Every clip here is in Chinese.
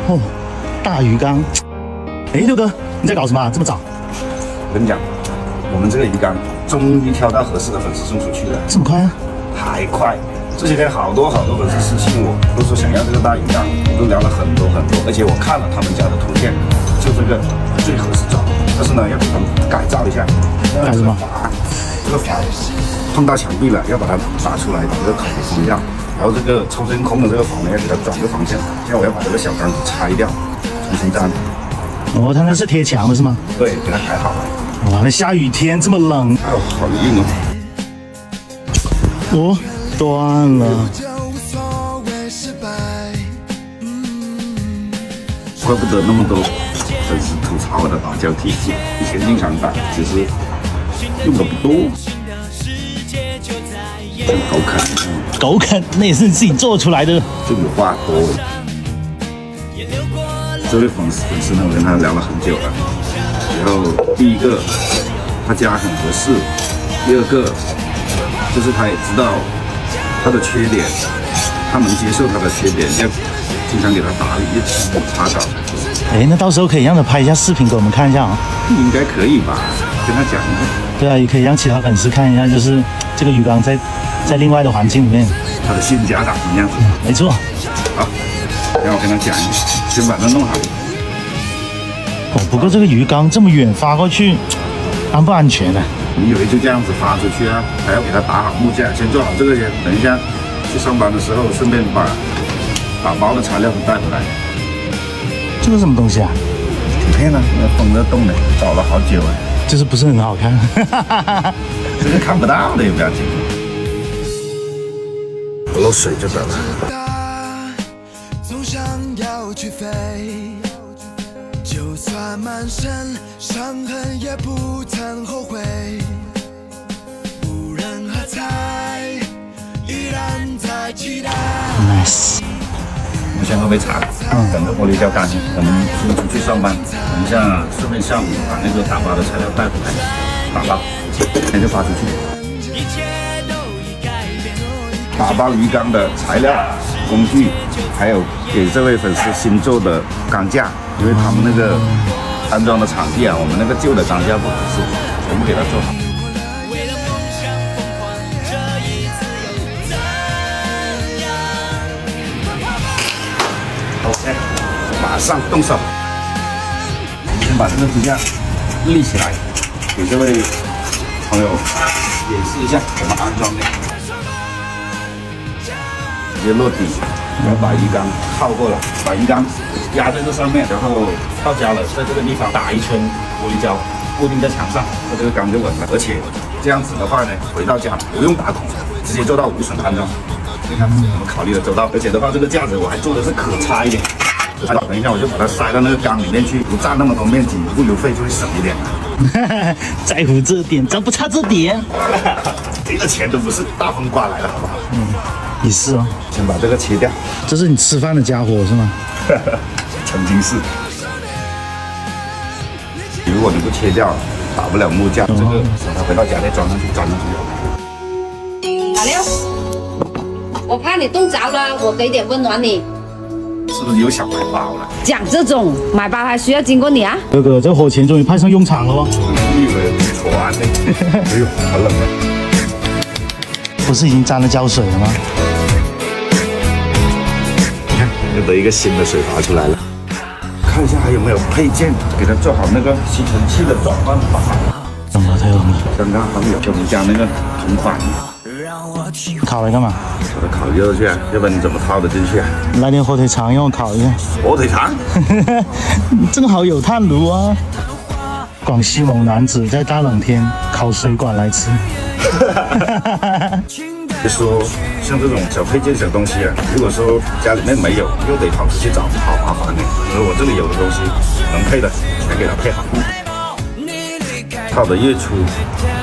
哦，大鱼缸。哎，六哥，你在搞什么啊？这么早？我跟你讲，我们这个鱼缸终于挑到合适的粉丝送出去了。这么快啊？太快！这几天好多粉丝私信我，都说想要这个大鱼缸，我都聊了很多，而且我看了他们家的图片，就这个最合适找。但是呢，要给他们改造一下。改什么？这个阀碰到墙壁了，要把它拔出来，把这个口封掉。然后这个抽真空的这个阀呢，要给它转个方向。现在我要把这个小缸子拆掉，重新粘。哦，它那是贴墙的是吗？对，给它改好了。哇，那下雨天这么冷，哎呦，好硬哦！哦，断了。怪不得那么多粉丝吐槽我的打胶体，以前经常打，其实用的不多。这个狗啃，狗啃那也是你自己做出来的。这个话多。这位粉丝呢，我跟他聊了很久了。然后第一个，他家很合适；第二个，就是他也知道他的缺点，他能接受他的缺点，要经常给他打理，越擦澡。哎，那到时候可以让他拍一下视频给我们看一下啊。应该可以吧？跟他讲一下。对啊，也可以让其他粉丝看一下，就是这个鱼缸在另外的环境里面，他的新家长什么样子？没错。好，让我跟他讲一下，先把它弄好。哦，不过这个鱼缸这么远发过去，安不安全呢？你以为就这样子发出去啊？还要给它打好木架，先做好这个先。等一下去上班的时候，顺便把打包的材料都带回来。这个什么东西啊？铁片呢？那封着洞的，找了好久啊。就是不是很好看。这个看不到的也不要紧，不漏水就得了。总想要去飞，就算满身伤痕也不曾后悔。无人喝彩，依然在期待。Nice。我先喝杯茶，等着玻璃胶干净。我们先出去上班，等一下顺便下午把那个打包的材料带回来，打包，那就发出去。打包鱼缸的材料、工具，还有给这位粉丝新做的缸架，因为他们那个安装的场地啊，我们那个旧的缸架不合适，全部给他做好。OK， 马上动手。先把这个支架立起来，给这位朋友演示一下怎么安装的。直接落底，然后把鱼缸靠过来，把鱼缸压在这上面，然后到家了，在这个地方打一圈玻璃胶，固定在墙上，那这个缸就稳了。而且这样子的话呢，回到家不用打孔，直接做到无损安装。你看我们考虑的周到，而且的话，这个架子我还做的是可拆的。等一下我就把它塞到那个缸里面去，不占那么多面积，物流费就会省一点了。在乎这点，咱不差这点。这个钱都不是大风刮来的，好不好？也是哦。先把这个切掉。这是你吃饭的家伙是吗？曾经是。如果你不切掉，打不了木架，这个等它回到家再装上去。老六，我怕你冻着了，我给点温暖你。是不是又想买包了？讲这种买包还需要经过你啊？哥哥，这火钳终于派上用场了哦。你以为船呢？哎呦，好冷啊！不是已经沾了胶水了吗？你看，又得一个新的水阀出来了。看一下还有没有配件，给它做好那个吸尘器的转换阀。懂了，太懂了。刚刚还没有，我们家那个同款。烤来干嘛？把它烤热去啊，要不然你怎么套得进去啊？来点火腿肠让我烤一下。火腿肠？正好有炭炉啊。广西某男子在大冷天烤水管来吃。就说像这种小配件、小东西啊，如果说家里面没有，又得跑出去找，好麻烦的。而我这里有的东西能配的，全给它配好。套得越粗，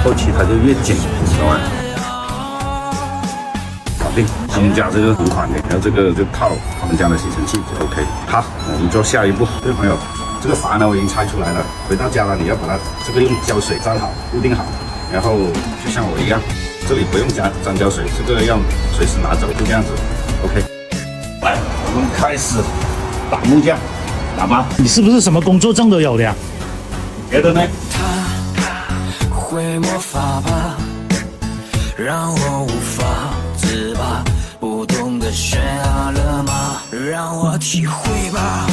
后期它就越紧，知道吗？搞定，他们家这个同款的，然后这个就套他们家的吸尘器就 OK。好，我们做下一步，各位朋友，这个阀呢我已经拆出来了，回到家了你要把它这个用胶水粘好，固定好，然后就像我一样。这里不用沾胶水，这个要随时拿走，就这样子 ，OK。来，我们开始打木架。打包。你是不是什么工作证都有的呀？别的呢？会魔法吧，让我无法自拔，不懂得悬崖勒马，让我体会吧，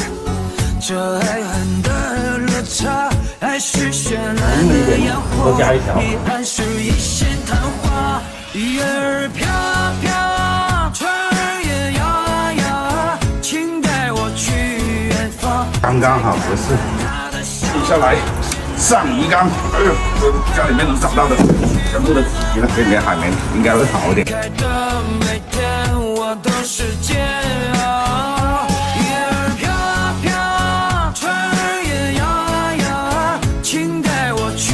这爱恨的落差，爱是绚烂的烟火，彼岸是一线昙花，叶儿飘啊飘啊，船儿也摇啊摇啊，请带我去远方。刚刚好合适。接下来上鱼缸，这家里面能找到的全部都挤了，给点海绵应该会好一点。开的每天我都是煎熬，叶儿飘啊飘啊，船儿也摇啊摇啊，请带我去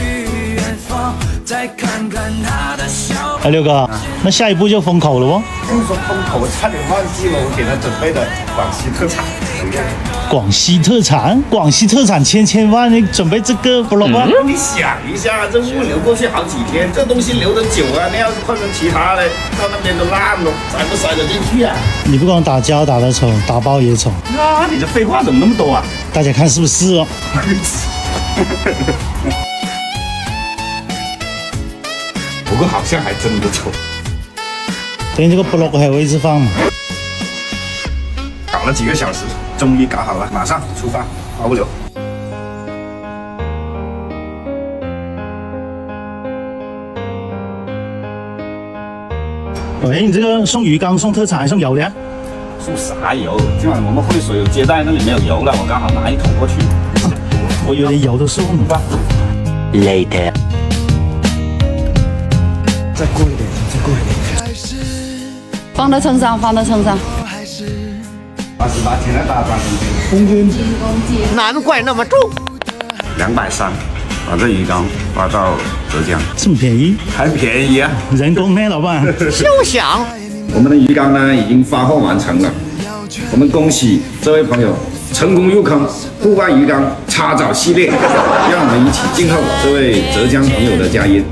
远方，再看看他的笑。哎，六哥，那下一步就封口了哦。听说风口，我差点忘记了，我给他准备的广西特产。广西特产，广西特产千万，你准备这个不了吧？你想一下，这物流过去好几天，这东西留得久啊，你要是换成其他的，到那边都烂了，塞不塞得进去啊？你不光打胶打得丑，打包也丑，啊，你这废话怎么那么多啊？大家看是不是哦？不过好像还真的丑。等于这个 block 还有位置放嘛？搞了几个小时，终于搞好了，马上出发，发物流。喂，你这个送鱼缸、送特产还送油的呀？送啥油？今晚我们会水有接待，那里没有油了，我刚好拿一桶过去。我以为油都送你吧。Later. 再过一点，再过一点。放到秤上，放到秤上。 88斤了，大半公斤。难怪那么重。 230，把这鱼缸发到浙江，这么便宜？还便宜啊！人工呢，老板？休想！我们的鱼缸呢已经发货完成了，我们恭喜这位朋友成功入坑户外鱼缸擦澡系列，让我们一起静候这位浙江朋友的佳音。